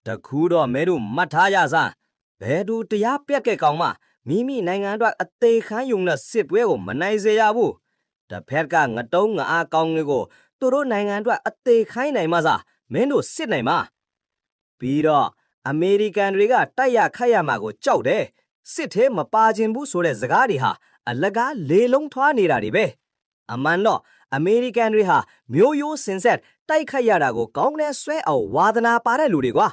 တခုတော့မဲတို့မှတ်ထားကြစမ်းဘယ်သူတရားပြက်ကဲကောင်မှမိနိုင်ငံအတွက်အသေးခန်းယုံတဲ့စစ်ပွဲကိုမနိုင်စေရဘူးတစ်ဖက်ကငတုံးငအားကောင်းလေးကိုသူတို့နိုင်ငံအတွက်အသေးခိုင်းနိုင်မှစမင်းတို့စစ်နိုင်မှာပြီးတော့အမေရိကန်တွေကတိုက်ရခိုက်ရမှာကိုကြောက်တယ်စစ်သေးမပါခြင်းဘူးဆိုတဲ့စကားတွေဟာအလကားလေလုံးထွားနေတာတွေပဲအမှန်တော့အမေရိကန်တွေဟာမျိုးရိုးစင်ဆက်တိုက်ခိုက်ရတာကိုကောင်းတဲ့ဆွဲအောင်ဝါသနာပါတဲ့လူတွေကွာ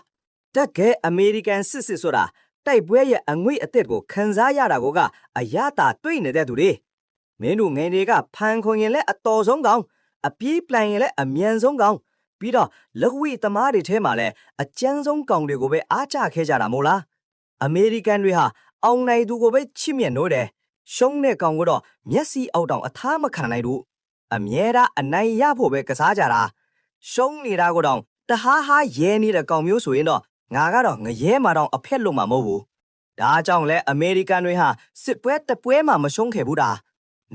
တကယ်အမေရိကန်စစ်ဆိုတာတိုက်ပွဲရဲ့အငွေ့အသက်ကိုခံစားရတာကိုကအရတာတွေ့နေတဲ့သူတွေမင်းတို့ငယ်တွေကဖန်ခွန်ရင်လည်းအတော်ဆုံးကောင်းအပြေးပလန်ရင်လည်းအမြန်ဆုံးကောင်းပြီးတော့လက်ဝိသမားတွေထဲမှာလည်းအကျန်းဆုံးကောင်တွေကိုပဲအားကျခဲ့ကြတာမို့လားအမေရိကန်တွေဟာအောင်နိုင်သူကိုပဲချစ်မြတ်နိုးတယ်ရှုံးတဲ့ကောင်ကတော့မျက်စိအောက်တောင်အသားမခံနိုင်ဘူးအမြဲတမ်းအနိုင်ရဖို့ပဲကစားကြတာရှုံးနေတာကိုတောင်တဟားဟားရဲနေတဲ့ကောင်မျိုးဆိုရင်တော့ငါကတော့ငရဲမှာတောင်အဖက်လို့မှာမဟုတ်ဘူးဒါကြောင့်လဲအမေရိကန်တွေဟာစစ်ပွဲတပွဲမှမရှုံးခဲ့ဘူးတာ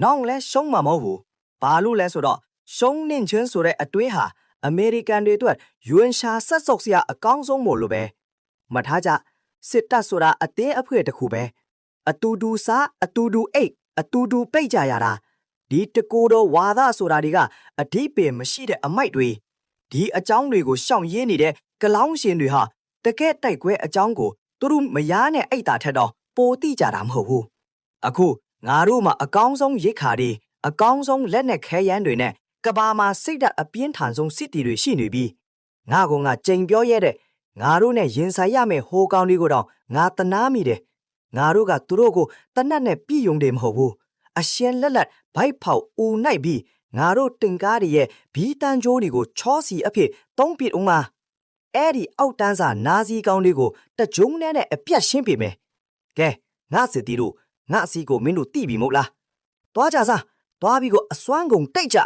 နောက်လဲရှုံးမှာမဟုတ်ဘူးဘာလို့လဲဆိုတော့ရှုံးနှင့်ချင်းဆိုတဲ့အတွေးဟာအမေရိကန်တွေအတွက်ယွန်းရှာဆက်ဆုပ်စရာအကောင်းဆုံးမို့လို့ပဲမထားကြစစ်တပ်ဆိုတာအတင်းအဖွဲတစ်ခုပဲအတူတူစားအတူတူအိတ်အတူတူပိတ်ကြရတာဒီတကိုယ်တော်ဝါဒဆိုတာတွေကအဓိပ္ပာယ်မရှိတဲ့အမိုက်တွေဒီအကြောင်းတွေကိုရှောင်ရင်းနေတဲ့ကလောင်းရှင်တွေဟာတကယ်တိုက်ပွဲအကြောင်းကိုသူတို့မရနဲ့အိတ်တာထက်တော့ပိုတိကြတာမဟုတ်ဘူးအခုငါတို့မှာအကောင်းဆုံးရိတ်ခါတွေအကောင်းဆုံးလက်နဲ့ခဲယမ်းတွေနဲ့ကဘာမှာစိတ်ဓာတ်အပြင်းထန်ဆုံးစစ်တီတွေရှိနေပြီးငါကကြိမ်ပြောရတဲ့ငါတို့နဲ့ရင်ဆိုင်ရမယ်ဟိုကောင်တွေကိုတော့ငါတနာမိတယ်ငါတို့ကသူတို့ကိုတနတ်နဲ့ပြည့်ယုံတယ်မဟုတ်ဘူးအရှင်လက်ဘိုက်ဖောက်ဦးနိုင်ပြီးငါတို့တင်ကားတွေရဲ့ဘီးတန်းကြိုးတွေကိုချောစီအဖြစ်သုံးပစ်အောင်မှာအဲ့ဒီအောက်တန်းစာနာစီကောင်တွေကိုတကြုံနဲ့အပြတ်ရှင်းပြမယ်ကဲငါစစ်တီတို့ငါအစီကိုမင်းတို့တိပြီမို့လားတွားကြစားတွားပြီးကိုအစွမ်းကုန်တိတ်ကြ